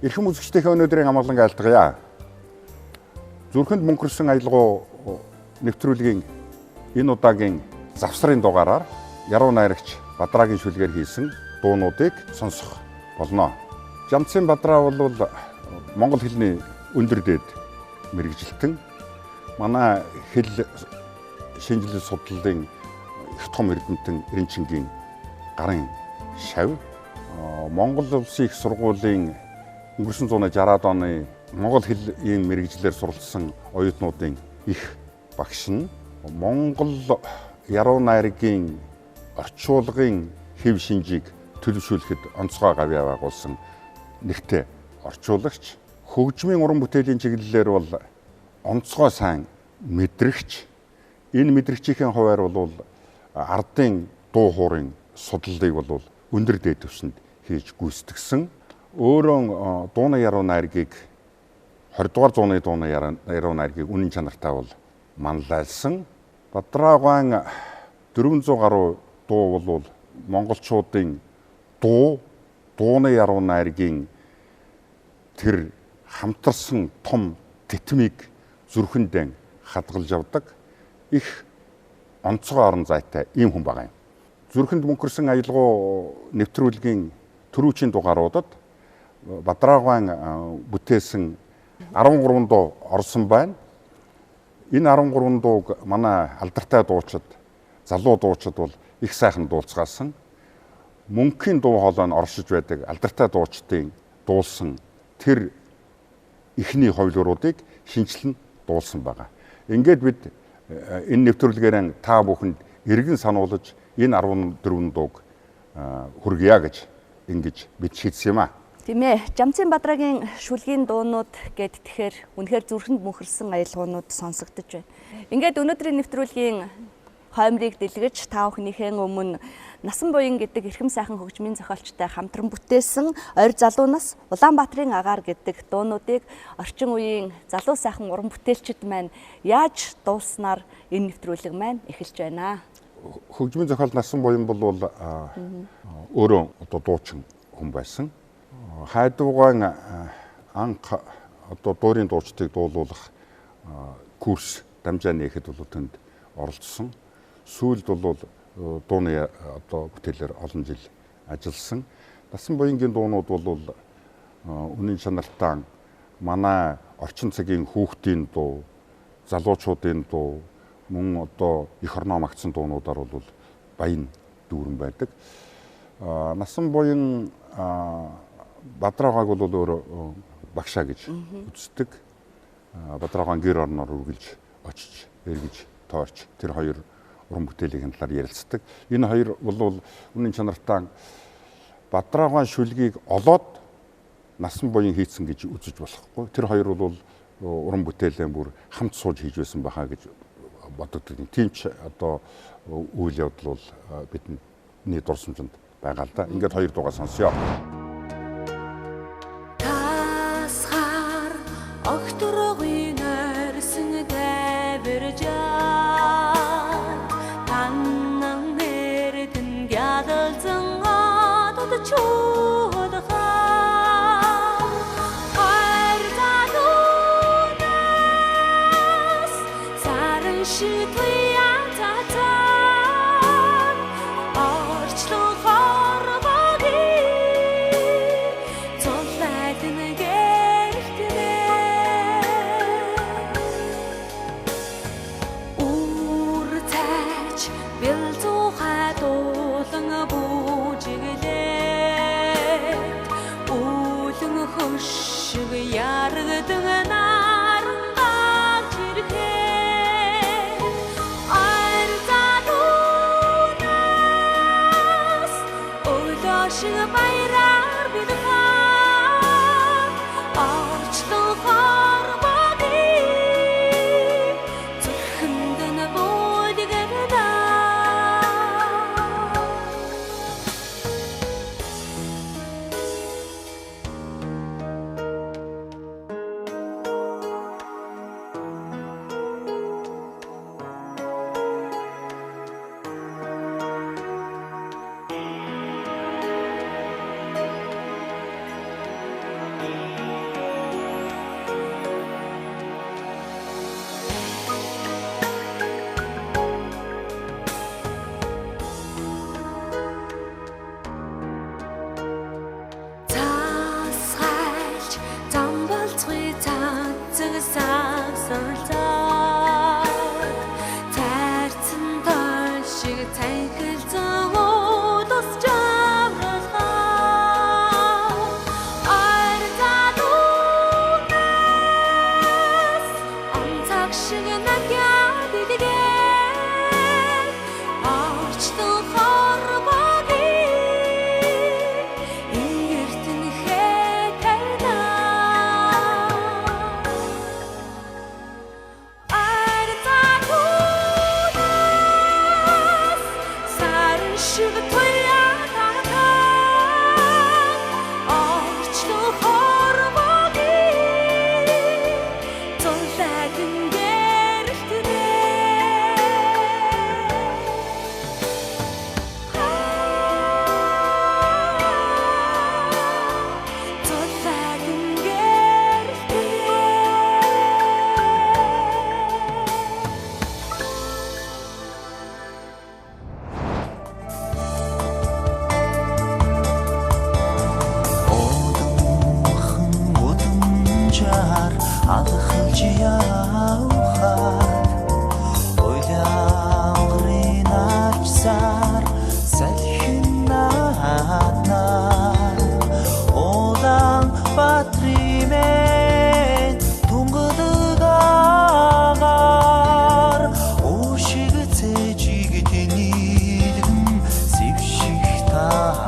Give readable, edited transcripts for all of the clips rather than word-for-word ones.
Эрхэм үзэгчдийнхээ өнөөдрийн амгалан айлтгая. Зүрхэнд мөнгөрсөн аялгау нэвтрүүлгийн энэ удаагийн завсрын дугаараар яруу найрагч Бадрагийн шүлгээр хийсэн дуунуудыг сонсох болно. Жамцын Бадраа бол монгол хэлний өндөр дээд мэрэгжилтэн манай хэл шинжилгээ судлалын их том эрдэмтэн Эренчингийн гарын шавь Монгол Улсын их сургуулийн өнгөрсөн 160-аад оны монгол хэлний мэрэгжлээр суралцсан оюутнуудын их багш нь Монгол яруу найргийн орчуулгын хэв шинжийг төлөвшүүлэхэд онцгой гавьяа байгуулсан нэртэй орчуулагч, хөгжмийн уран бүтээлийн чиглэлээр бол онцгой сайн мэдрэгч. Энэ мэдрэгчийн хувьар бол ардын дуу хоорын судлалыг бол өндөр дээд түвшинд хийж гүйцэтгсэн. Өөрөө дууны яруу найргийг 20 дугаар зууны дууны яруу найргийг үнэн чанартай бол манлайлсан. Бадраагаан 400 гаруй дуу бол монголчуудын дууны яруу найргийн тэр хамтарсан том тэтмийг зүрхэндээ хадгалж явдаг их онцгой орон зайтай ийм хүн байгаа юм. Зүрхэнд мөнгөрсөн аялгау нэвтрүүлгийн түрүүчийн дугааруудад Бадраагаан бүтээсэн 13 дуу орсон байна. Энэ 13 дууг манай алдартай дуучид, залуу дуучид бол их сайхан дуулцгаасан. Мөнхийн дуу хоолойд оршиж байдаг алдартай дуучдын дуулсан тэр ихний хувилбаруудыг шинжилэн дуулсан байгаа. Ингээд бид энэ нэвтрүүлгээрээ та бүхэнд эргэн сануулж энэ 14 дууг хүргье гэж ингэж бид шийдсэн юм аа. Тийм ээ. Жамцын Бадрагийн шүлгийн дуунууд гэд тэгэхээр үнэхээр зүрхэнд мөнхөрсөн аялгуунууд сонсогдож байна. Ингээд өнөөдрийн нэвтрүүлгийн хоймрыг дэлгэж та бүхнийхээ өмнө Насан буян гэдэг эрхэм сайхан хөгжмийн зохиолчтой хамтран бүтээсэн Орь залуу нас Улаанбаатарын агаар гэдэг дуунуудыг орчин үеийн залуу сайхан уран бүтээлчид маань яаж дуулснаар энэ нэвтрүүлэг маань эхэлж байна. Хөгжмийн зохиол Насан буян бол өөрөө одоо дуучин хүн байсан. Хайдуугаан анх одоо дуурийн дуучдыг дуулуулах курс дамжаа нээхэд бол тэнд оролцсон. Сүүлд бол дууны одоо бүтээлээр олон жил ажилласан. Насан буянгийн дуунууд бол үнэн чанартай манай орчин цагийн хүүхдийн дуу, залуучуудын дуу, мөн одоо эх орноо магтсан дуунуудаар бол баян дүүрэн байдаг. Насан буян Бадраагааг бол өөрөө багшаа гэж үздэг. Бадраагаан гэр орноор үргэлж очиж, эргэж, тоорч тэр хоёр уран бүтээлийн талаар ярилцдаг. Энэ хоёр бол үнэн чанартай Бадраагаан шүлгийг олоод Насан буян хийцэн гэж үзэж болохгүй. Тэр хоёр бол уран бүтээлээ бүр хамт сууж хийж байсан бахаа гэж бодогддог. Тийм ч одоо үйл явдал бол бидний дурсамжинд байгаа л да. Ингээд хоёр дуугаа сонсъё. алхамж явахад ойлангрын авчсаар салхин нааднаа улаан батримэн тунгадаг агаар ушиг цэжиг тэнилгэн сэвших таа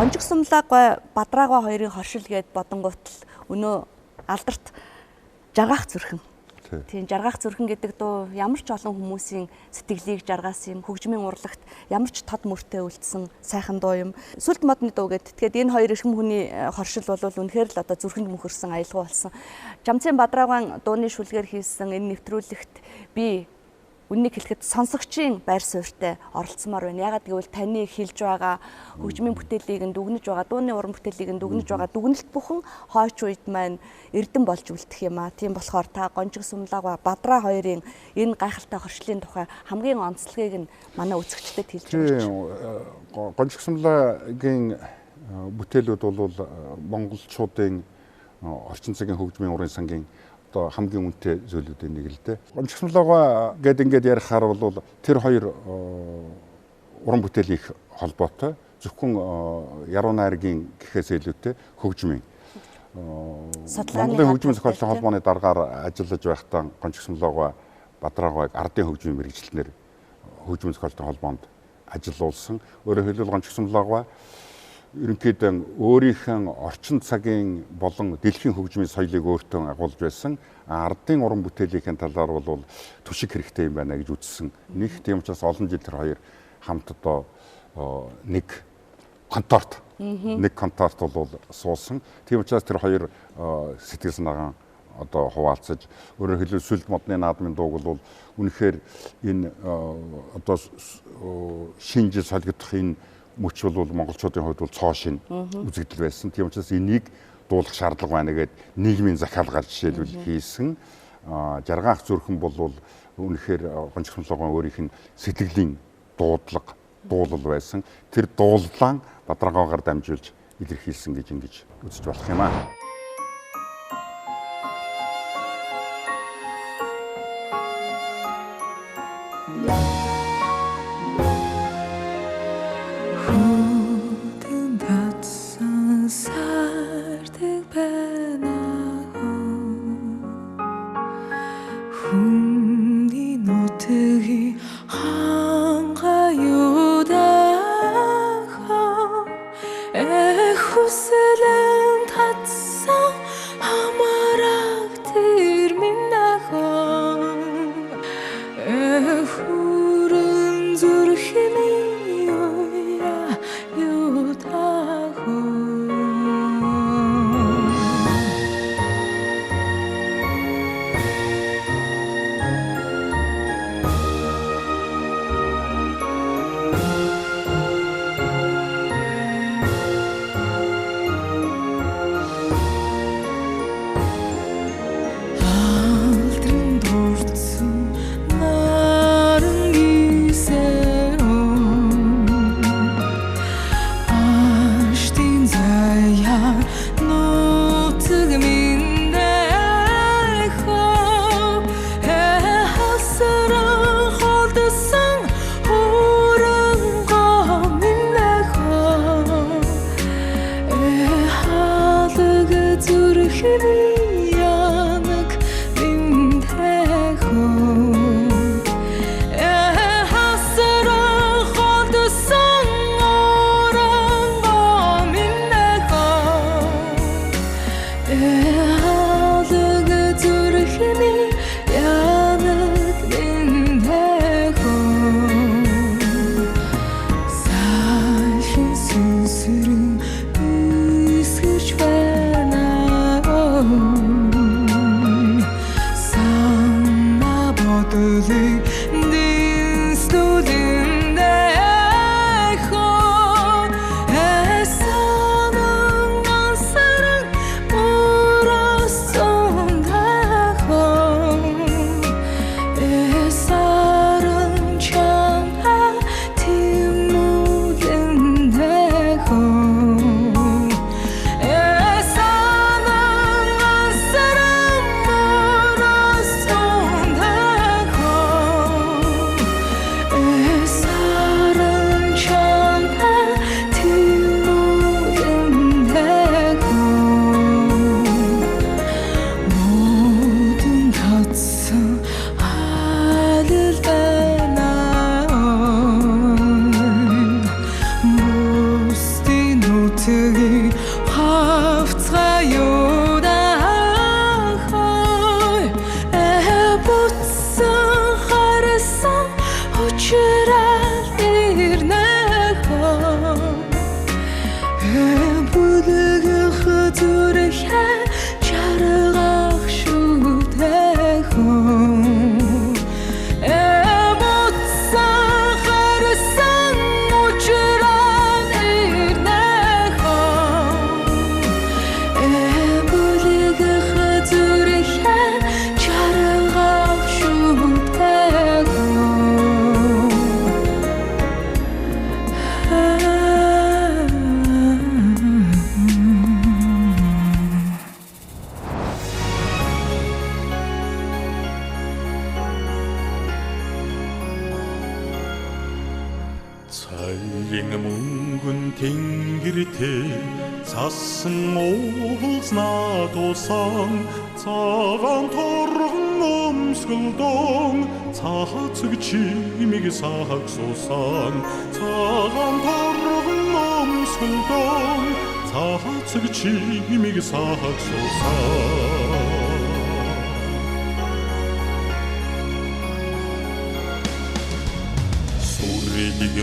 Онжигсумлаагүй Бадраагаа хоёрын хоршил гээд бодонгууд л өнөө алдарт жаргах зүрхэн. Тийм жаргах зүрхэн гэдэг дуу ямар ч олон хүмүүсийн сэтгэлийг жаргаасан, хөгжмийн урлагт ямар ч тод мөртөө үлдсэн сайхан дуу юм. Сүлд модны дуу гэдэг. Тэгэхээр энэ хоёр эрхэм хүний хоршил бол үнэхээр л одоо зүрхэнд мөхөрсөн аялал болсон. Жамцын Бадраагаан дууны шүлгээр хийсэн энэ нэвтрүүлэгт би үннийг хэлэхэд сонсогчийн байр суурьтай оролцсомоор байна. Ягаад гэвэл таны хэлж байгаа хөгжмийн бүтээлийг нь дүгнэж байгаа, дууны уран бүтээлийг нь дүгнэж байгаа дүгнэлт бүхэн хойч үед маань эрдэн болж үлдэх юм аа. Тийм болохоор та Гонжигсумлаагаа Бадраа хоёрын энэ гайхалтай хоршлын тухай хамгийн онцлогийг нь манай үзэгчдэд хэлж өгөөч. Гонжигсумлаагийн бүтээлүүд бол монголчуудын орчин цагийн хөгжмийн уран сангийн одоо хамгийн үнэтэй зүйлүүдийн нэг л дээ. Гонжигсумлаагаа гээд ингээд ярихаар бол тэр хоёр уран бүтээл их холбоотой. Зөвхөн яруу найргийн гэхээс илүүтэй хөгжмийн. Монголын хөгжмийн зохиолын холбооны дараагаар ажиллаж байхдаа Гонжигсумлаагаа Бадраагааг ардын хөгжмийн мэргэжилтнэр хөгжмийн зохиолын холбоонд ажиллуулсан. Өөрөөр хэлбэл гончигсомлогоо ерөнхийдөө өөрийнхөө орчин цагийн болон дэлхийн хөгжмийн соёлыг өөртөө агуулж байсан ардын уран бүтээлийн талаар бол түшиг хэрэгтэй юм байна гэж үзсэн. Нэг тийм учраас олон жил тэр хоёр хамт одоо нэг конторт бол суусан. Тийм учраас тэр хоёр сэтгэл санаагаа одоо хуваалцаж өөрөөр хэлбэл Сүлд модны наадмын дууг бол үнэхээр энэ одоо шинжил солигдох энэ мөч бол монголчуудын хувьд бол цоо шин үзэгдэл байсан. Тийм учраас энийг дуулах шаардлага байна гэдэг нийгмийн захиалгаар жишээлбэл хийсэн. Жаргаах зүрхэн бол үнэхээр гончигсомлогоо өөрийнх нь сэтгэлийн дуулал байсан. Тэр дууллаа бадрагагаар дамжуулж илэрхийлсэн гэж ингэж үзэж болох юм аа. Хүсэлэн татсан Цайлын мөнгөн тэнгэртэй цасан уулзнаа тусан цагаан торгон өмсгөлдөн цаацэг чимиг сагсуусан цагаан торгон өмсгөлдөн цаацэг чимиг сагсуусан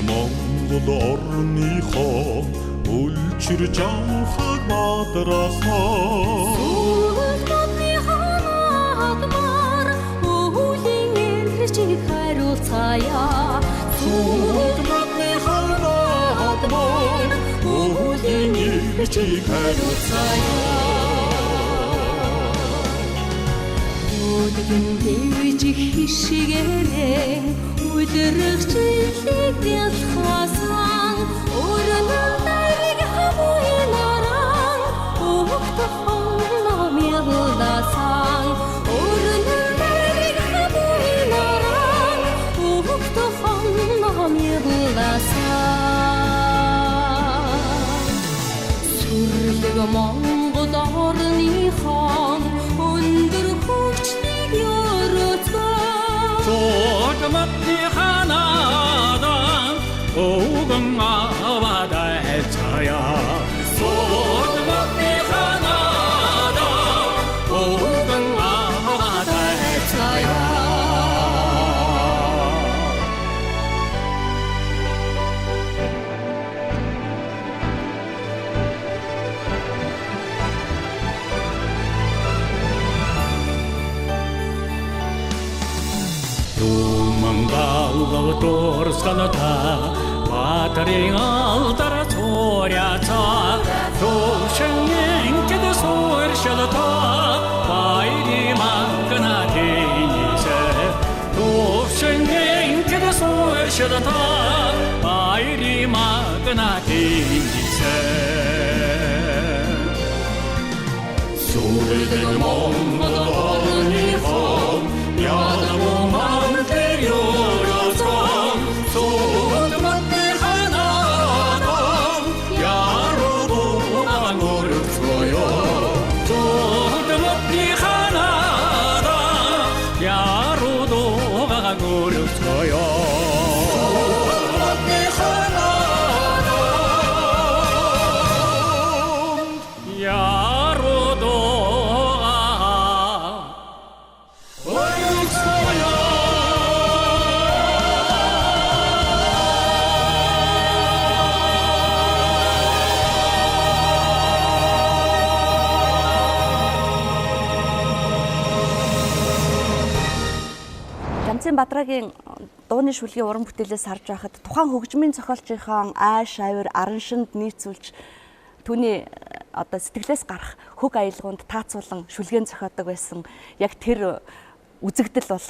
Монгол орныхоо үлчирж авахаг бадрасан Сүлбөдний ханадмар өвлийн эрчиг хариуцаая Сүлбөдний ханадмар өвлийн эрчиг хариуцаая Өдгөн дэж хишгэрээ Өдрөг чиглэг ялхасан Өрнөн дайрыг хамуин аран Өгтөхон номялдасан Өрнөн дайрыг хамуин аран Өгтөхон номялдасан Сүрлэг Монгол орныхоо Өндөр хөгжлийг өрөөцгөө Содматны ханадан огон авадай цая Содматны ханадан огон авадай цая Торсканата 바다링 알다라 소리아차 도생행께도 소르셔다 바이리 막나 데니세 도생행께도 소르셔다 바이리 막나 데니세 소리들 몽골이 홈 야다고 맘대로 소드맛들 하나도 야로도 어렵어요 소드맛들 하나도 야로도 어렵어요 소드맛들 하나도 야로도 어렵어요 Бадрагийн дууны шүлгийн уран бүтээлээс харж байхад тухайн хөгжмийн зохиолчийн ааш авир аран шинд нийцүүлж түүний одоо сэтгэлээс гарах хөг аялгаунд таацуулан шүлгээн зохиодог байсан. Яг тэр үзэгдэл бол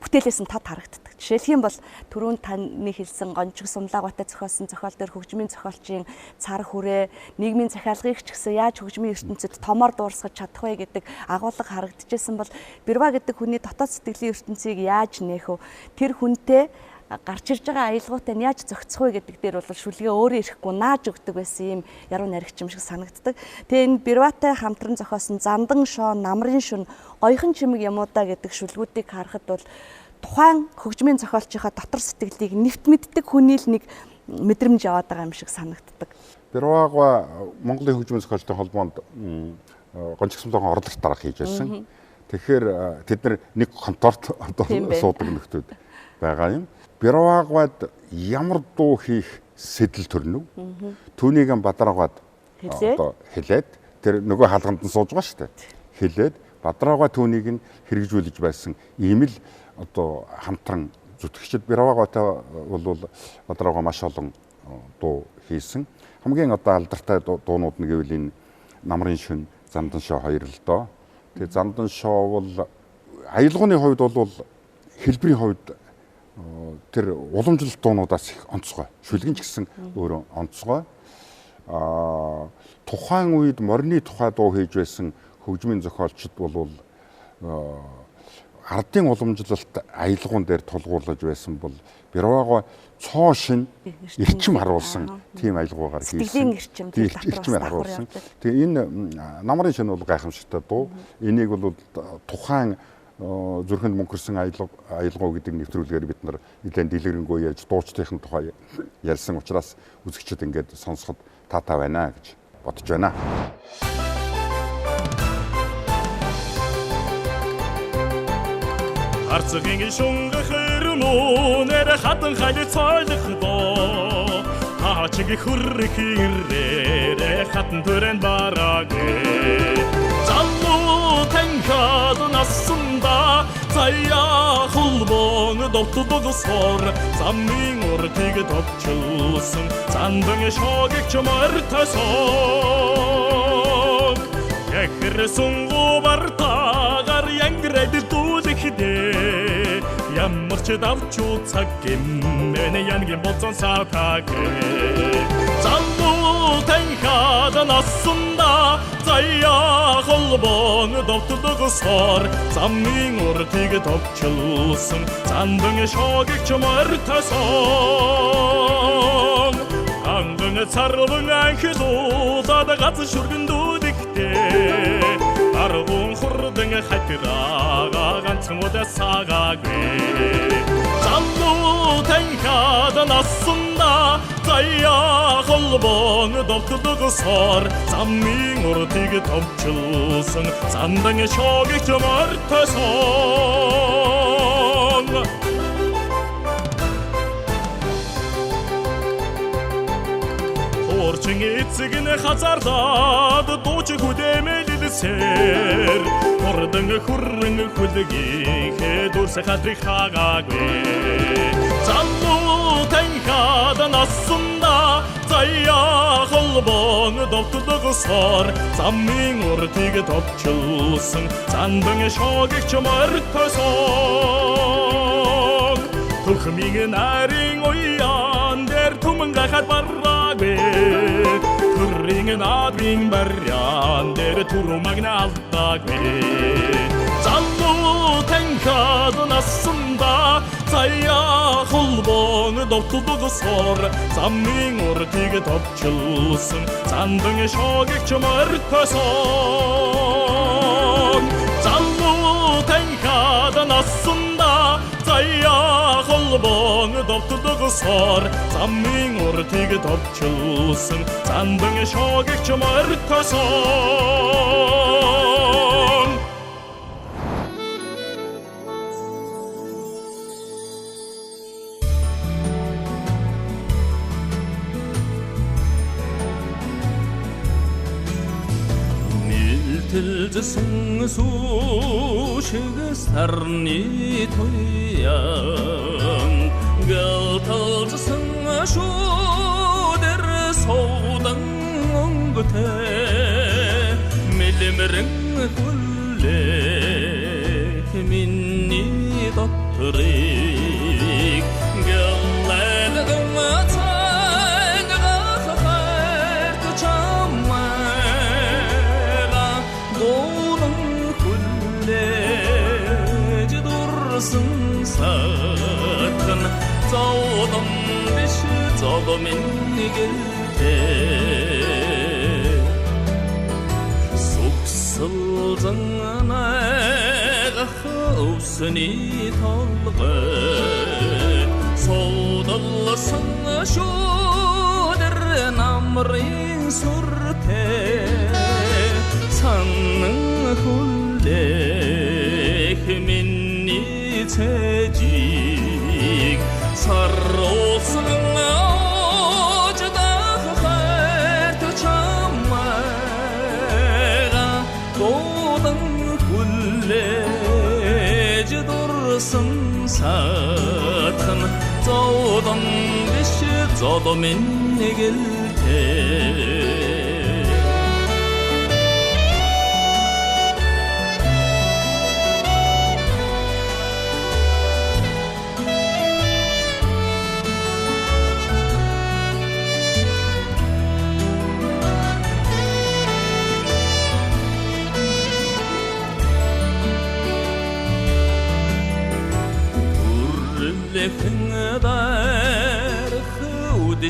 бүтээлээс нь тод харагддаг. Жишээлх юм бол түрүүн таны хэлсэн гончиг сумлаагаатай зохиосон зохиол дээр хөгжмийн зохиолчийн цар хүрээ, нийгмийн захиалгыг ч гэсэн яаж хөгжмийн ертөнцид томоор дуурсгаж чадах вэ гэдэг агуулга харагдчихсан бол Бэрва гэдэг хүний дотоод сэтгэлийн ертөнцийг яаж нээх вэ? Тэр хүнтэй гарч ирж байгаа аялгаутай нь яаж зохицох вэ гэдэг дээр бол шүлгээ өөрөө ирэхгүй нааж өгдөг байсан юм яруу найрагч юм шиг санагддаг. Тэгээ энэ Бэрватай хамтран зохиосон Зандан шоо, Намрын шүн, Гоёхон чимэг юмудаа гэдэг шүлгүүдийг харахад бол тухайн хөгжмийн зохиолчийнхаа дотор сэтгэлийг нэвт мэддэг хүний л нэг мэдрэмж яваад байгаа юм шиг санагддаг. Бэрвага Монголын хөгжмийн зохиолчтой холбоонд гончиг сумлаагийн орлогч дарга хийж байсан. Тэгэхээр тэд нар нэг конторт одоо суудаг нөхдүүд байгаа юм. Бэрвагад ямар дуу хийх сэтэл төрнөв. Түүнийг Бадраагаад одоо хэлээд тэр нөгөө хаалганд нь сууж байгаа шүү дээ. Хэлээд Бадраагаа түүнийг нь хэрэгжүүлж байсан ийм л одоо хамтран зүтгэгчд Бэрвагаатай бол Бадраагаа маш олон дуу хийсэн. Хамгийн одоо алдартай дуунууд нь гэвэл энэ Намрын шүн, Зандан шоо хоёр л доо. Тэгээ Зандан шоо бол аялгауны хувьд бол хэлбэрийн хувьд тэр уламжлалт дуунуудаас их онцгой. Шүлгэн ч гэсэн өөрөө онцгой. Тухайн үед морины тухай дуу хийж байсан хөгжмийн зохиолчд бол ардын уламжлалт аялгуун дээр тулгуурлаж байсан бол Бирвагаа цоо шин эрчим харуулсан тийм аялгуугаар Сэтгэлийн эрчим, эрчмээр харуулсан. Тэгээ энэ намрын шин бол гайхамшигтай дуу. Энийг бол тухайн зүрхэнд мөнгөрсөн аялгау гэдэг нэвтрүүлгээр бид нар нэлээд дэлгэрэнгүй яаж дуучдын тухай ярьсан учраас үзэгчид ингээд сонсоход таатай байна гэж бодож байна. Арцгийн шунгахэр мөнэр хатан хайлт цойлохдоо таачиг хүрхээрээ хатан төрэн бараагээ залуу танхад нассанда заяа холбон довтдогсоор замын уртыг товчлсон зандан шогч мартасоо яхэр сунгубартагаар янгрээд дүүлэхдээ ямар ч давчуу цаг гэмнэ янгийн болцон сатагээ залуу танхад нассанда заяа холбон довтдогсоор замын уртыг товчлсон зандан шогч мартасоо анган царван анхлуудад гац шүргэн дүүдэгтэй аргун хурдан хатираага ганцхан удаа саагагүй залуу танхад нассанда заяа холбон довтдогсоор замын уртыг товчлсон зандан шогч мартасоо Орчин эцэгн хазардаад дууч хүдэмэлэлсээр Ордан хүрэн хүлгийнхээ дурс хадрыг хаагаагүй залуу танхад нассанда заяа холбон довтдогсоор замын уртыг товчлсон зандан шогч мартасоо Тухмиг нарийн уян дээр түмэн гахад бараагүй Түррийн наадгийн барьяан дээр түрмагна алдаагүй залуу танхад нассанда заяа холбон довтдогсоор замын уртыг товчлсон зандан шогч мартасоо залуу танхад нассанда заяа холбон довтдогсоор замын уртыг товчлсон зандан шогч мартасоо Тэлзсэн сушиг сарны туян гэлтэлзсэн шүүдэр суудан өнгөтэй мэлэмрэн хүлээ миний докторыг гэлэлдэн Sakın Zodum dışı zodum ingelte Suksıldan ağusni talgı Sodalısın şudur namrin surte Sanın hulleh minni Tecik sarılsın acıda hert çamara Doğdan kulleci dursun satın Doğdan dışı zodomin gelte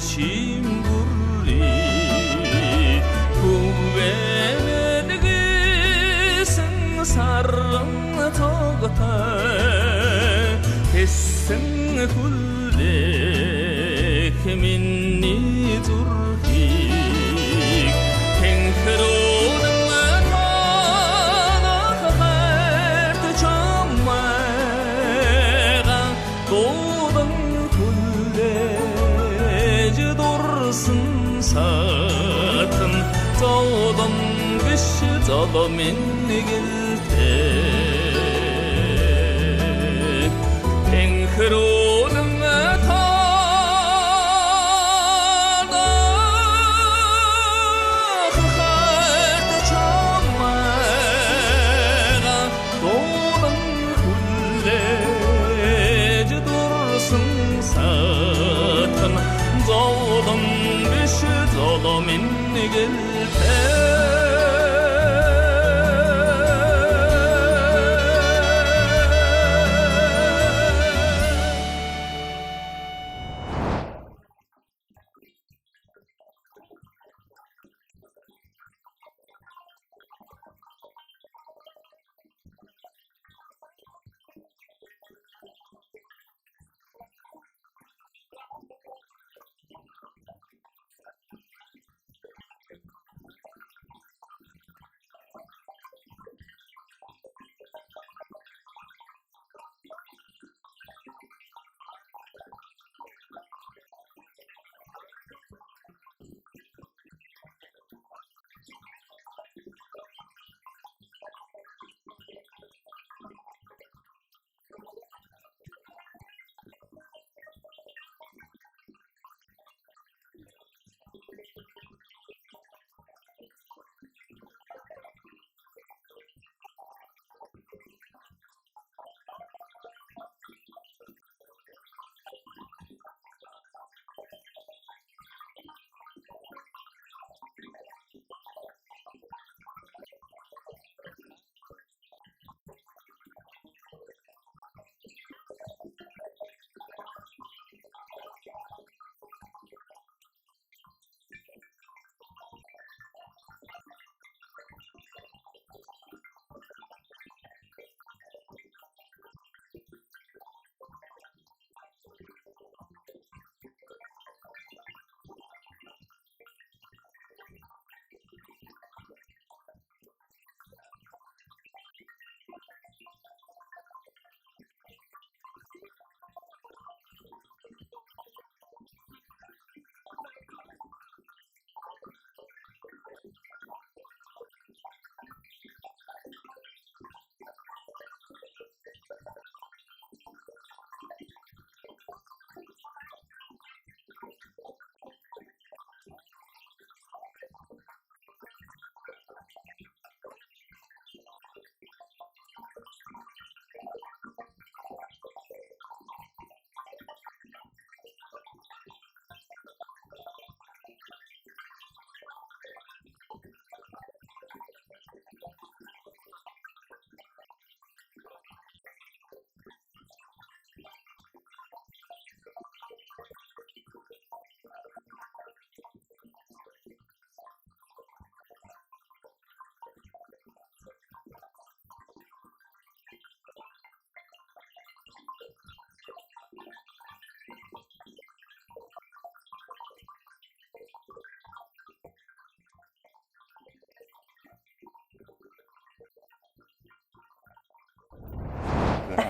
심부리 부베네드게 생사랑 저거타 했생 굴레 민니 줄히 팽크로는 나가할 정말가 고등 굴레 지도르슨 사튼 저던 그시 저도 민니길테 팽크로는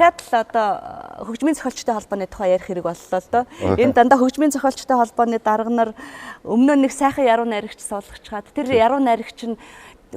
дахиад л одоо хөгжмийн зохиолчтой холбооны тухай ярих хэрэг боллоо л доо. Энэ дандаа хөгжмийн зохиолчтой холбооны дарга нар өмнөө нэг сайхан яруу найрагч суулгачаад тэр яруу найрагч нь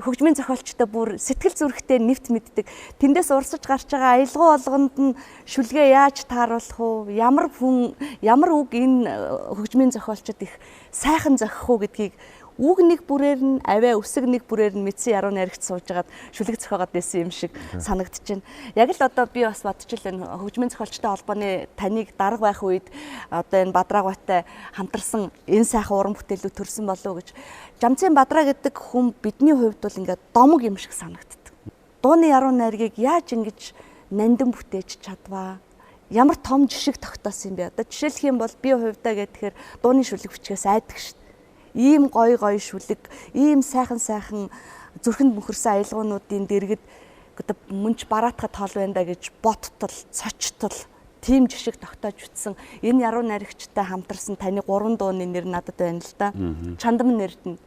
хөгжмийн зохиолчтой бүр сэтгэл зүрэхтэй нэвт мэддэг. Тэндээс урсаж гарч байгаа аялгау болгонд нь шүлгээ яаж тааруулах уу? Ямар үг энэ хөгжмийн зохиолчд их сайхан зохих уу гэдгийг үг нэг бүрээр нь аваа үсэг нэг бүрээр нь мэдсэн яруу найрагч сууж байгаад шүлэг зохиогоод байсан юм шиг санагдаж байна. Яг л одоо би бас бодчихлоо энэ хөгжмийн зохиолчтой холбооны таныг дарга байх үед одоо энэ Бадраагбайтай хамтарсан энэ сайхан уран бүтээлүүд төрсөн болов уу гэж. Жамцын Бадраа гэдэг хүн бидний хувьд бол ингээд домог юм шиг санагддаг. Дууны яруу найргийг яаж ингэж нандин бүтээж чадваа? ямар том жишг тогтоосон юм бэ? Одоо жишээлх юм бол би хувьдаа гэхээр дууны шүлэг бичгээс айдаг шүү дээ. Ийм гоё шүлэг, ийм сайхан зүрхэнд мөхөрсөн аялгуунуудын дэргэд одоо мөнч бараатахад тоол байна да гэж боттол, цочтол тийм жишг тогтоож ütсэн. Энэ яруу найрагчтай хамтарсан таны 3 дууны нэр надад байна л да. Чандам нэрдэн.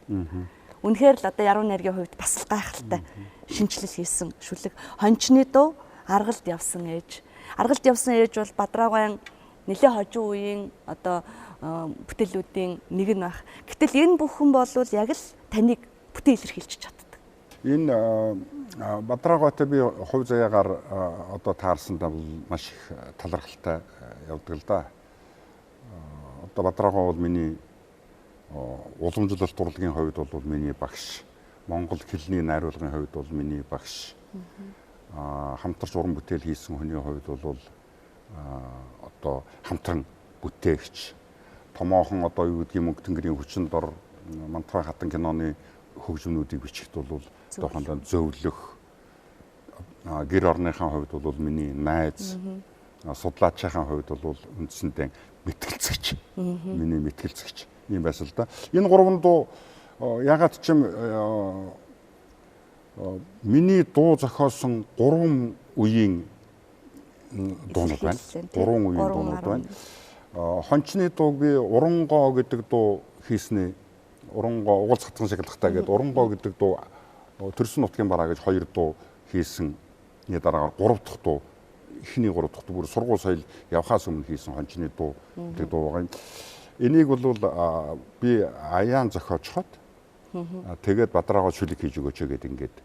Үнэхээр л одоо яруу найргийн хувьд бас л гайхалтай шинжилэл хийсэн шүлэг. Хончны дуу, аргалд явсан ээж. Аргалд явсан ээж бол Бадраагаан нэлээ хожуу үеийн одоо бүтээлүүдийн нэг нь байх. Гэтэл энэ бүхэн бол яг л таныг бүтээл илэрхийлж чаддаг. Энэ Бадраагаатай би хувь заяагаар одоо таарсандаа бол маш их талархалтай явдаг л да. Одоо Бадраагаа бол миний уламжлалт урлагийн хувьд бол миний багш. Монгол хэлний найруулгын хувьд бол миний багш. Хамтарч уран бүтээл хийсэн хүний хувьд бол одоо хамтран бүтээгч. Томоохон одоо юу гэдгийг мөнгө тэнгэрийн хүчин дор Мантхай хатан киноны хөгжмнүүдийг бичихд бол одоохондоо зөвлөх, гэр орныхаа хувьд бол миний найз, судлаачийн хувьд бол үндсэндээ мэтгэлцэгч, миний мэтгэлцэгч юм байсан л да. Энэ 3 дуу ягаад ч юм миний дуу зохиосон 3 үеийн дуунууд байна. 3 үеийн дуунууд байна. Хончны дууг би Урангоо гэдэг дуу хийснээ. Урангоо угал цатган шагналтай гэдэг Урангоо гэдэг дуу Төрсөн нутгийн бараа гэж 2 дуу хийсэн. Нэг дараагаар 3 дахь дуу, эхний 3 дахь дуу бүр сургууль соёл явхаас өмнө хийсэн хончны дуу гэдэг дуу байгаа. Энийг бол би аяан зохиочход тэгээд Бадраагаа шүлэг хийж өгөөч гэдэг ингээд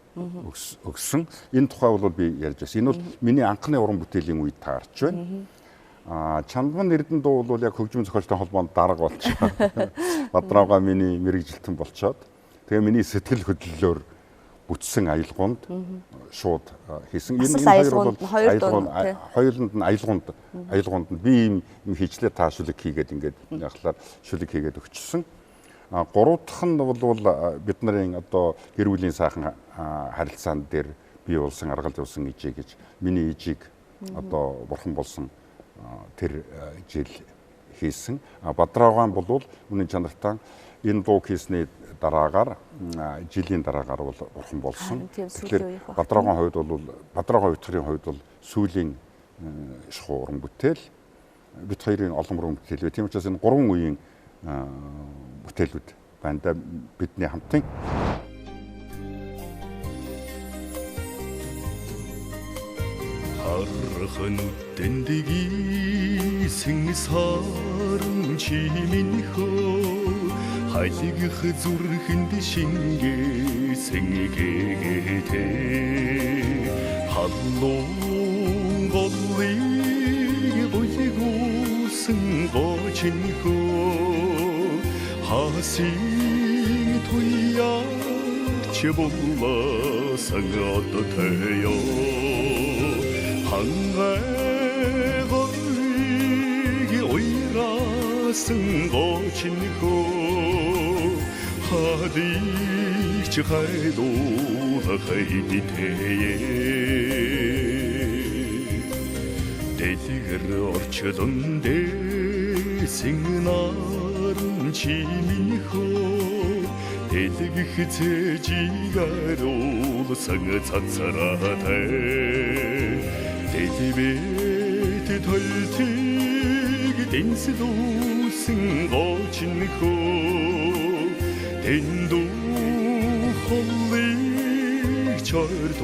өгсөн. Энэ тухай бол би ярьж байсан. Энэ бол миний анхны уран бүтээлийн үед таарч байна. Чандман Эрдэнэ дуу бол яг хөгжмийн зохиолтой холбоонд дарга болчиход Бадраагаа миний мэрэгжилтэн болчиход тэгээ миний сэтгэл хөдлөлөөр бүтсэн аялгуунд шууд хийсэн. Энэ хоёуланд нь аялгуунд би ийм хийчлээ та шүлэг хийгээд ингээд яхалаар шүлэг хийгээд өгчсөн. 3 дахь нь бол бид нарын одоо гэр бүлийн сайхан харилцаан дээр бий болсон аргалд явсан ижээ гэж миний ижийг одоо бурхан болсон тэр жил хийсэн. Бадраагаан бол үнэн чанартай энэ дуу хийсний дараагаар жилийн дараагаар бол бурхан болсон. Тэгэхээр Бадраагаан хувьд бол Бадраагаан уйтгарын хувьд бол сүүлийн шхуу уран бүтээл бид хоёрын олон уран бүтээл бай. Тийм учраас энэ 3 үеийн бүтээлүүд байна да бидний хамтын. Хархан үдэндгийн сарн чиминхөө хайлгих зүрхэнд шингээ сэнгээтэй халуун голыг буйгуусан гочинхөө хасын туяарч болласан одотэё 한가거리 오이라슨 고친고 하디치 하이도 하이디테예 대지그르 orçadonde 싱나른 지미호 대지그 흐제지가로 상을 찾사라대 대지베트 덜티기 댄스도 승거친고 댄도 홀리 절도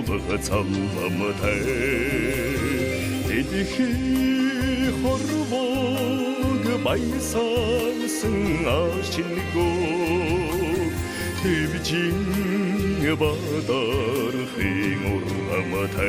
너가 잘라마대 대지히 허르보그 마이산 승아신고 대비진 바다를 휘몰아마대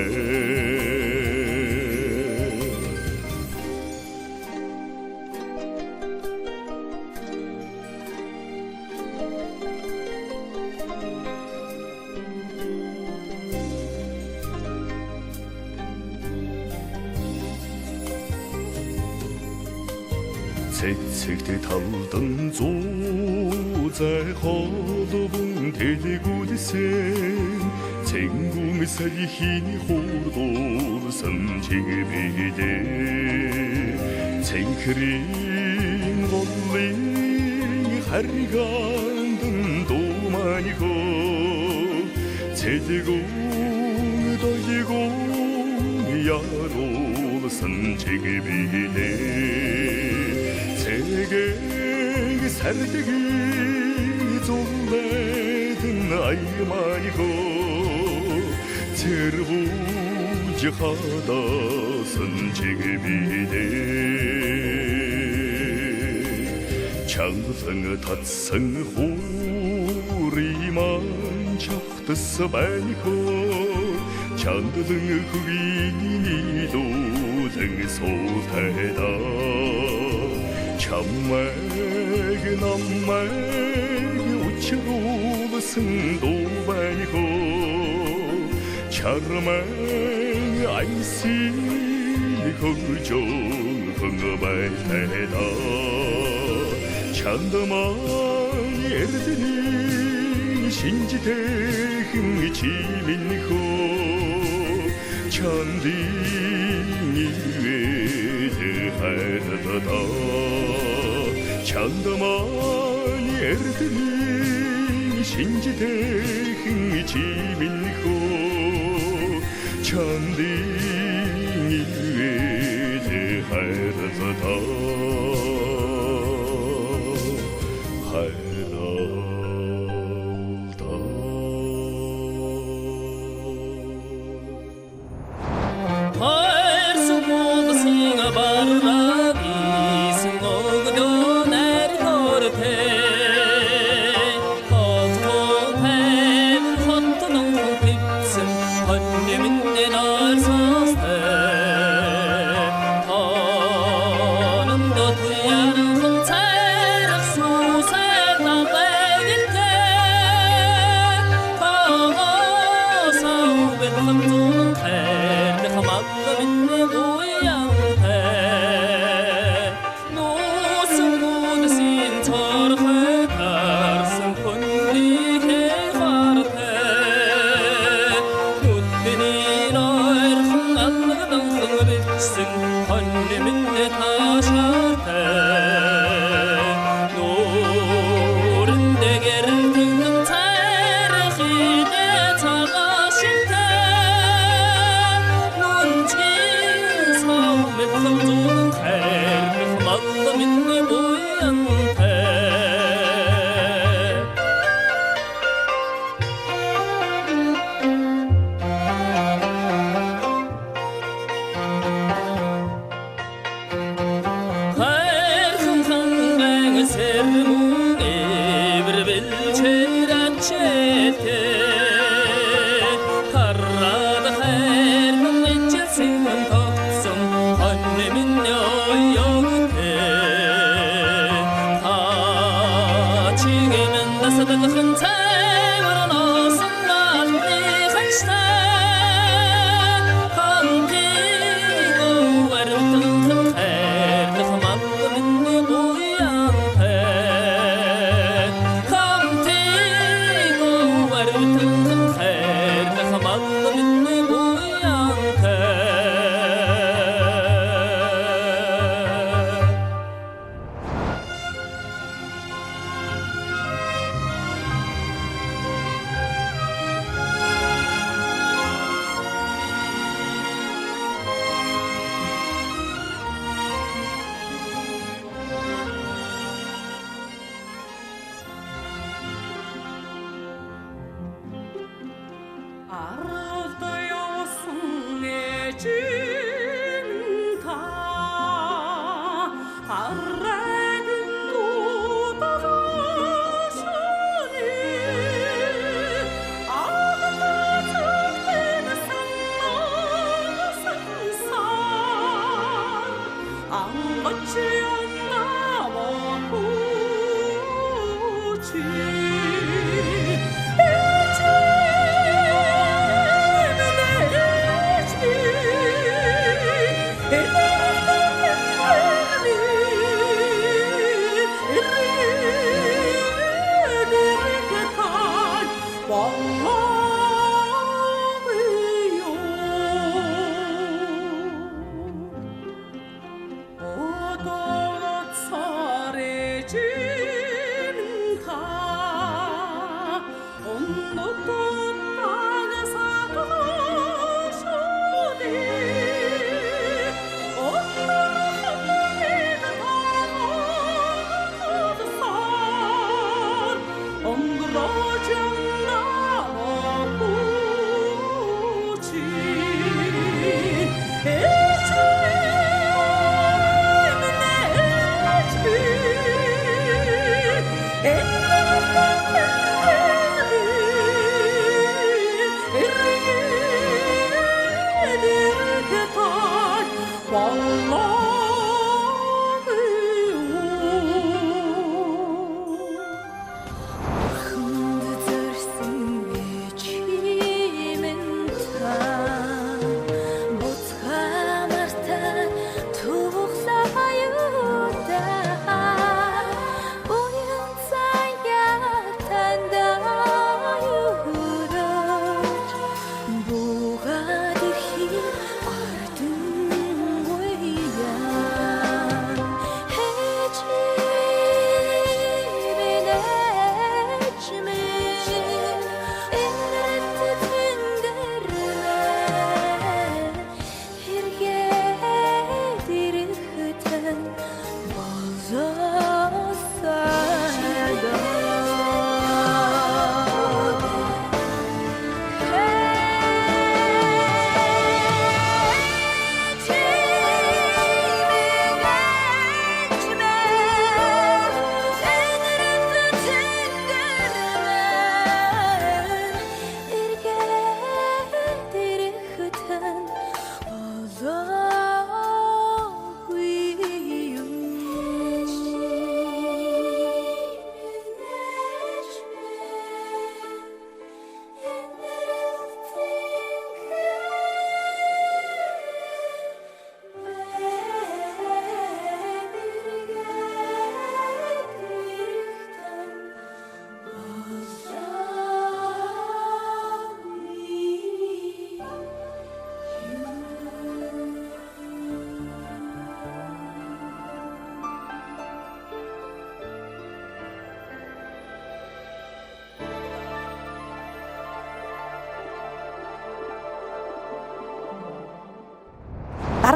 색색대 달던 조잘 허도봉 대구리생 생궁사의 흰 호돌선 제비대 생크린 골리 하리간든 도마니고 제대공 도이공 야로선 제비대 세계 살대기 졸래든 아이마니고 들부지하다 선제비대 장성 탓성 호리만 적드서 말고 잔드등 흑인이도 등소태다 참말게 남말게 우치로 승도 말고 차르말 아이시 거정 흥어발태다 찬다마이 에르드니 신지대흥 지민고 찬딩이 외대하르다다 찬다마이 에르드니 신지대흥 지민고 찬딩이 외대하르다다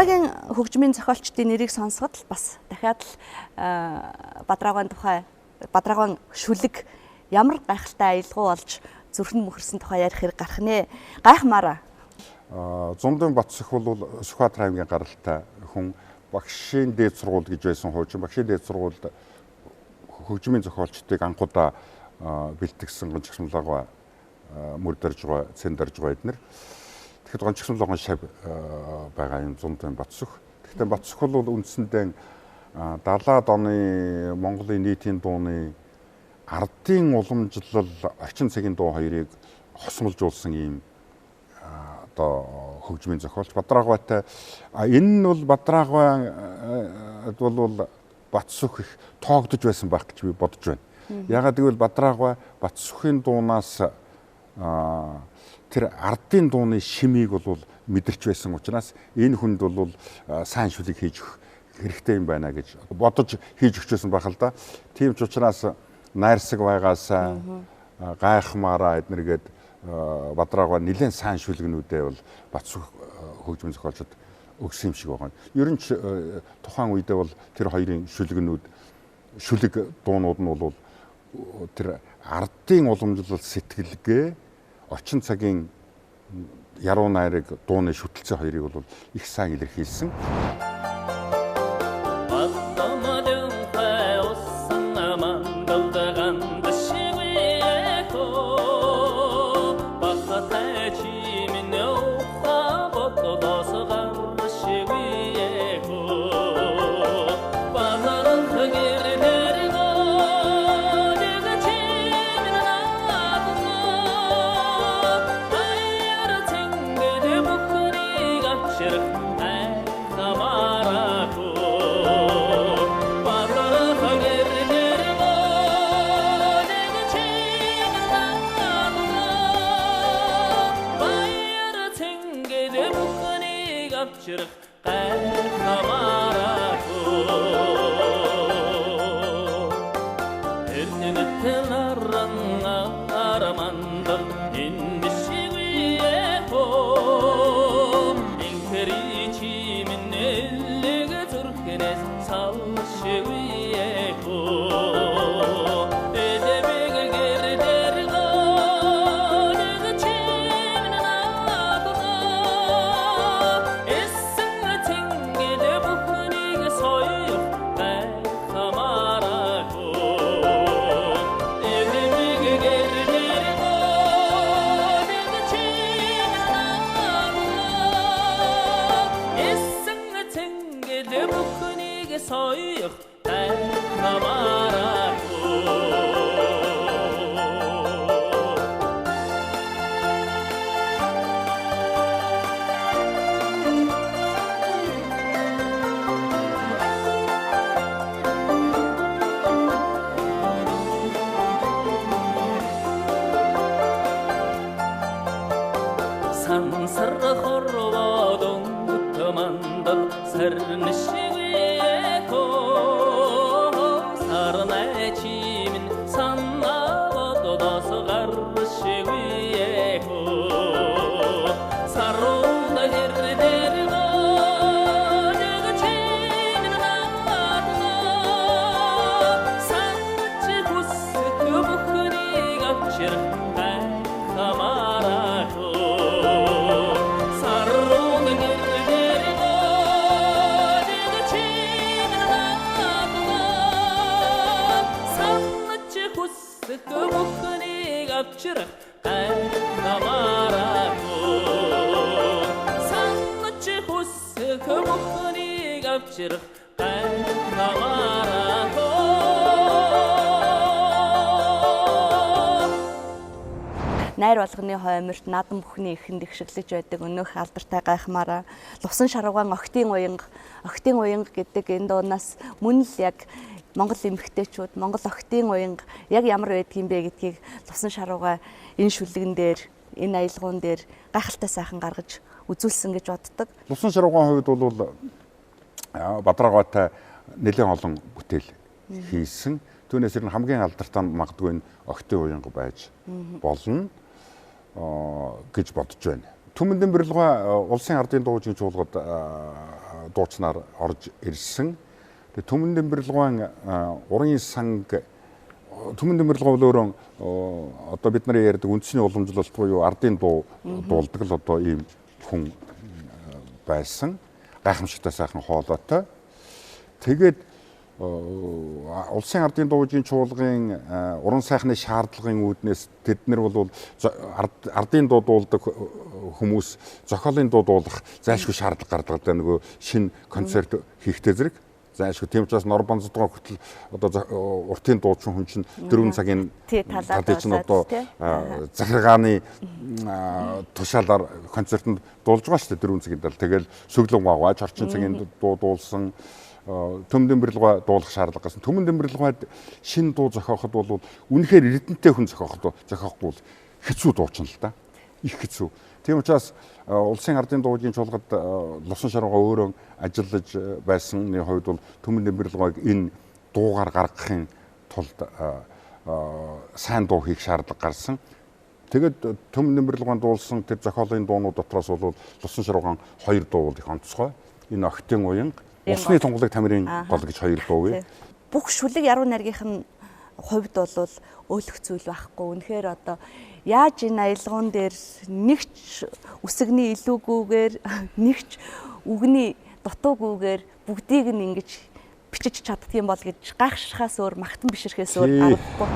Дараагийн хөгжмийн зохиолчдын нэрийг сонсоход л бас дахиад л Бадраагаан тухай Бадраагаан шүлэг ямар гайхалтай аялалгуу болж зүрхэнд мөхөрсөн тухай ярих хэрэг гарах нэ. Гайхмаараа. Зундын Батсөх бол Сүхбаатар аймгийн гаралтай хүн багшийн дээд сургууль гэж байсан хуучин багшийн дээд сургуульд хөгжмийн зохиолчдыг анхудаа бэлтгэсэн гончигсмлагаа мөрдөрж байгаа, цэндарж байгаа эднэр. Тэгэхэд гончигсмлагын шав байгаа юм Зундын Батсөх. Тэгэхдээ Батсөх бол үндсэндээ 70-аад оны Монголын нийтийн дууны ардын уламжлал орчин цагийн дуу хоёрыг хосмолжуулсан ийм одоо хөгжмийн зохиолч Бадраагаваатай энэ нь бол Бадраагаваа бол Батсөх их тоогдож байсан байх гэж би бодож байна. Ягаад гэвэл Бадраагаваа Батсөхийн дуунаас тэр ардын дууны шимийг бол мэдэрч байсан учраас энэ хүнд бол сайн шүлэг хийж өгөх хэрэгтэй юм байна гэж бодож хийж өгчсэн байх л да. Тийм ч учраас найрсаг байгаасаа гайхмаараа эднэргээд Бадраагаваа нэлээд сайн шүлгэнүүдээ бол Батсөх хөгжмийн зохиолчд өгсөн юм шиг байгаа. Ер нь ч тухайн үедээ бол тэр хоёрын шүлэг дуунууд нь бол тэр ардын уламжлал сэтгэлгээ орчин цагийн яруу найраг дууны шүтэлцээ хоёрыг бол их сайн илэрхийлсэн. бүхнийг авчрах гайхамаараагүй санаж хүсэх бүхнийг авчрах гайхамаараагүй Найр болгоны хойморт надан бүхний ихэнд их шиглэж байдаг өнөөх алдартай гайхмаараа Лувсан Шарвагаан Охтын уянга гэдэг энэ дуунаас мөн л яг Монгол эмэгтэйчүүд Монгол Охтын уянга яг ямар байдгийм бэ гэдгийг Лувсан Шарвагаа энэ шүлгэн дээр энэ аялгуун дээр гайхалтай сайхан гаргаж үзүүлсэн гэж боддог. Лувсан Шарвагаан хувьд бол Бадраагаатай нэлээд олон бүтээл хийсэн. Түүнээс ер нь хамгийн алдартай магадгүй энэ Охтын уянга байж болно гэж бодож байна. Түмэндэн Бэрэлгой улсын ардын дуужийн чуулгад дуучнаар орж ирсэн. Тэгээ Түмэндэн Бэрэлгойн уран санг Түмэндэн Бэрэлгой өөрөө одоо бид нарын ярьдаг үндэсний уламжлалт буюу ардын дуу дуулдаг л одоо ийм хүн байсан. Гайхамшигтай сайхан хоолойтой. Тэгээд улсын ардын дуужийн чуулгын уран сайхны шаардлагын үүднээс тэд нар бол ардын дуу дуулдаг хүмүүс зохиолын дуу дуулах зайлшгүй шаардлага гаргадаг нөгөө шинэ концерт хийхтэй зэрэг зайлшгүй тийм учраас нор бонцдгоо хүртэл одоо уртын дуучин хүн чинь 4 цагийн талын чинь одоо захиргааны тушаалаар концертанд дуулж байгаа шүү дээ 4 цагийн тал тэгэл сөглөн гаваач орчин цагийн дуу дуулсан Түмэндэн Бэрэлгой дуулах шаардлага гарсан. Түмэндэн Бэрэлгойд шинэ дуу зохиоход бол үнэхээр эрдэнэтэй хүн зохиохгүй бол хэцүү дуучин л да. Их хэцүү. Тийм учраас улсын ардын дуужийн чуулгад Лувсан Шарвагаа өөрөө ажиллаж байсны хувьд бол Түмэндэн Бэрэлгойг энэ дуугаар гаргахын тулд сайн дуу хийх шаардлага гарсан. Тэгэд Түмэндэн Бэрэлгойн дуулсан тэр зохиолын дуунууд дотроос бол Лувсан Шарвагаан 2 дуу их онцгой. Энэ Охтын уянга Усны тунгалаг тамирын гол гэж 2 дуу вэ. Бүх шүлэг яруу найргийнх нь хувьд бол өөлөх зүйл байхгүй. Үнэхээр одоо яаж энэ аялгуун дээр нэгч үсэгний илүүгүйгээр нэгч үгний дутуугүйгээр бүгдийг нь ингэж бичиж чаддаг юм бол гэж гайхшихаас өөр магтан бишрэхээс өөр аргагүй.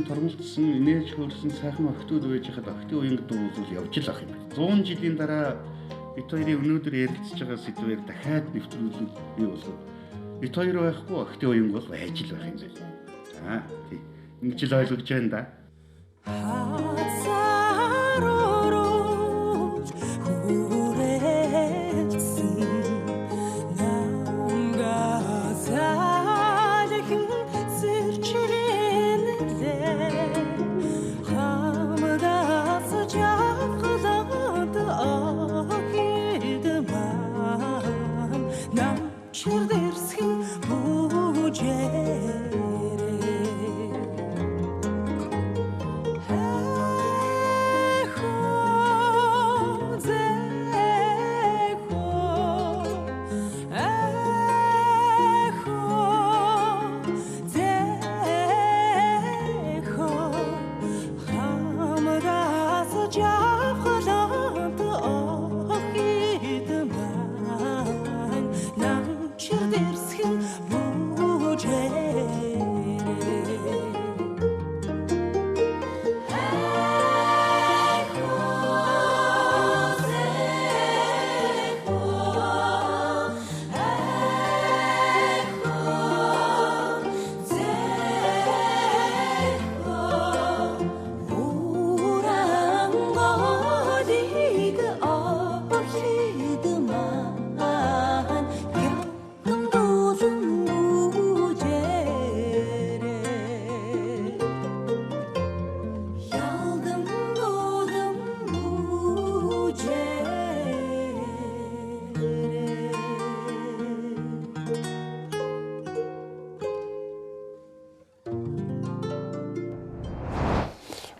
Торгуулсан инээж хөрсөн сайхан охтууд байж хад охтын уянга дуу бол явж л ах юм байна. 100 жилийн дараа бид хоёрын өнөөдөр ярилцж байгаа сэдвээр дахиад нэвтрүүлэг бий болгоод бид хоёр байхгүй охтын уянга бол байж л байх юм байна. За тийм. Ингэж л ойлгож байна да.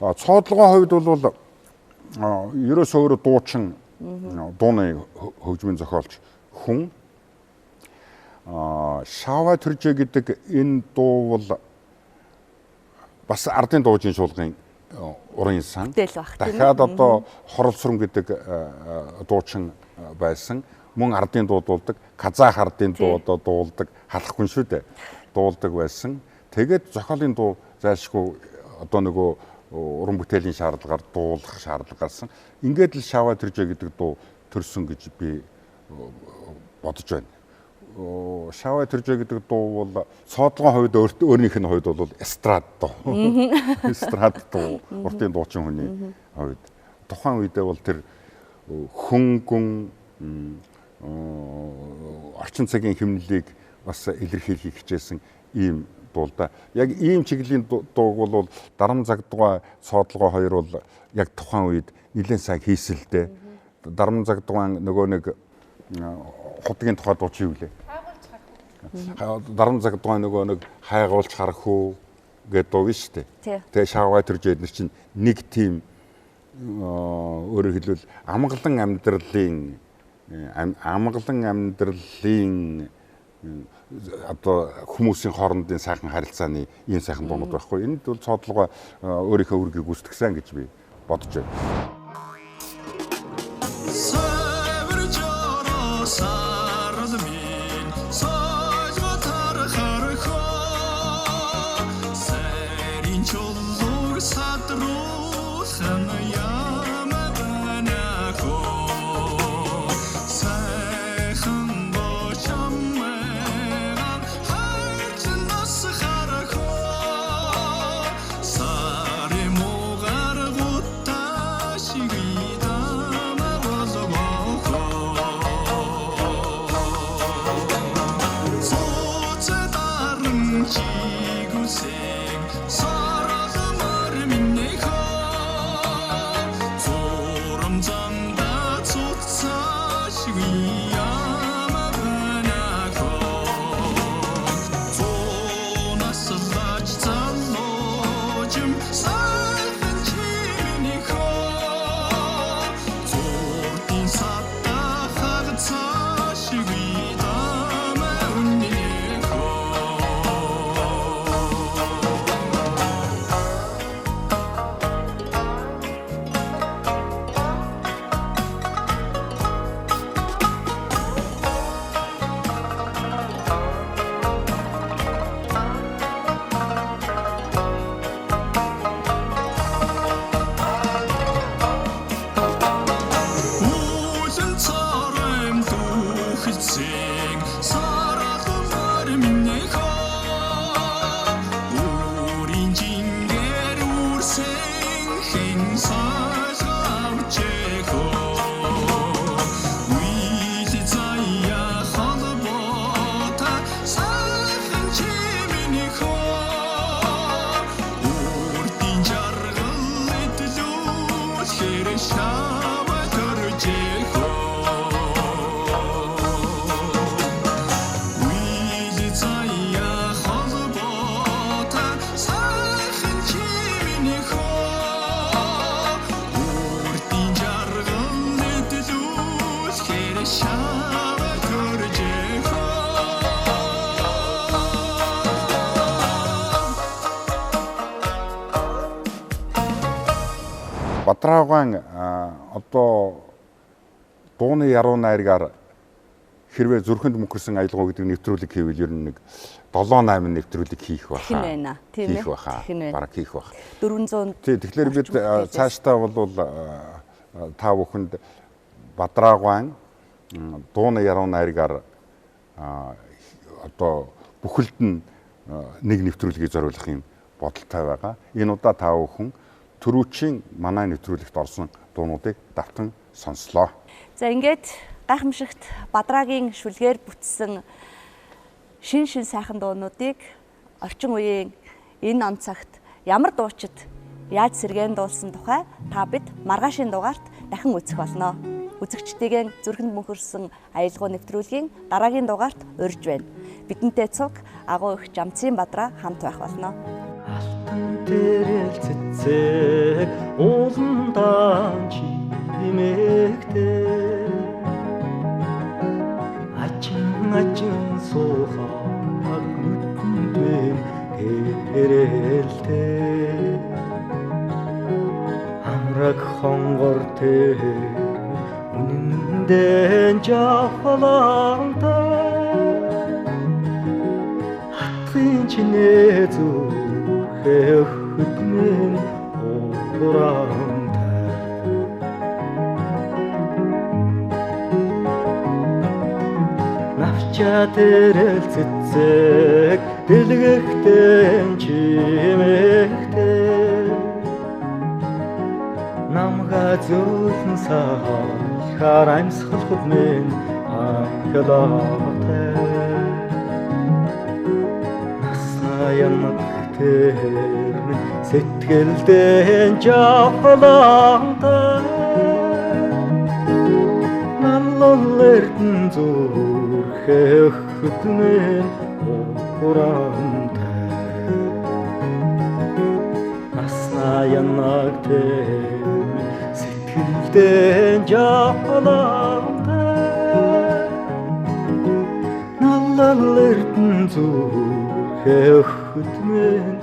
Цоодлогын хувьд бол ерөөсөө өөрөө дуучин дууны хөгжмийн зохиолч хүн. Шава Түржээ гэдэг энэ дуу бол бас ардын дуужийн шуулгын уран сан. Дахиад одоо Хорол сүрэн гэдэг дуучин байсан. Мөн ардын дуу дуулдаг, казах ардын дуу одоо дуулдаг, халахгүй шүү дээ. Дуулдаг байсан. Тэгээд зохиолын дуу зайлшгүй одоо нөгөө уран бүтээлийн шаардлагаар дуулах шаардлага гарсан. Ингээд л Шава Түржээ гэдэг дуу төрсөн гэж би бодож байна. Шава Түржээ гэдэг дуу бол цоодлогын хувьд өөрийнх нь хувьд бол эстрад дуу. Эстрад дуу. Уртын дуучин хүний хувьд. Тухайн үедээ бол тэр хөнгөн орчин цагийн хэмнэлийг бас илэрхийлэх хичээсэн ийм дуу да. Яг ийм чиглэлийн дууг бол Дарам Загдугай цоодлогоо хоёр бол яг тухайн үед нэлээд сайн хийсэлтэй. Дарам Загдугай нөгөө нэг хутгийн тухай дуучин юу лээ? Дарам Загдугай нөгөө нэг хайгуулж харах уу гэдэг дуу биш үү? Тэгээ Шава Түржээ эдгээр чинь нэг тийм өөрөөр хэлбэл амгалан амьдралын одоо хүмүүсийн хоорондын сайхан харилцааны ийм сайхан дуунууд байхгүй. Энд бол цоодлогоо өөрийнхөө үргийг гүйцэтгсэн гэж би бодож байна. Батраагаан одоо дууны яруу найргаар хэрвээ зүрхэнд мөнхөрсөн аялгаа гэдэг нэвтрүүлэг хийвэл ер нь нэг 7-8 нэвтрүүлэг хийх баха. Хэн байна? Тийм ээ. Бараг хийх баха. 400. Тэгэхээр бид цаашдаа бол та бүхэнд Батраагаан дууны яруу найргаар одоо бүхэлд нь нэг нэвтрүүлгийг зориулах юм бодолтой байгаа. Энэ удаа та бүхэн түрүүчийн манай нэвтрүүлэгт орсон дуунуудыг давтан сонслоо. За ингээд гайхамшигт Бадраагийн шүлгээр бүтсэн шин сайхан дуунуудыг орчин үеийн энэ он цагт ямар дуучид яаж сэргээн дуулсан тухай та бид маргаашийн дугаарт дахин үзэх болно. Үзэгчдийн зүрхэнд мөнхөрсөн аялгау нэвтрүүлгийн дараагийн дугаарт урьж байна. Бидэнтэй цуг агуу их Жамцын Бадраа хамт байх болно. тэрэл цэцэг ууландан чимэгтэй ажин суухаг нүдэнд хэрэлтэй амраг хонгор тэр үнэндээ жавхалантай хатхын чинээ зүрхээ хөдмөн ууралтай навча тэрэл цэцэг дэлгэхтэн чимэгтэй намга зөөлн сахар амьсгалхад минь анхлаатай наснаа янаг тэр сэтгэлдээ жавхалантай наллэрдэн зүрхээ хөдмөн ууралтай наснаа янаг тэр сэтгэлдээ жавхалантай наллэрдэн зүрхээ хөдмөн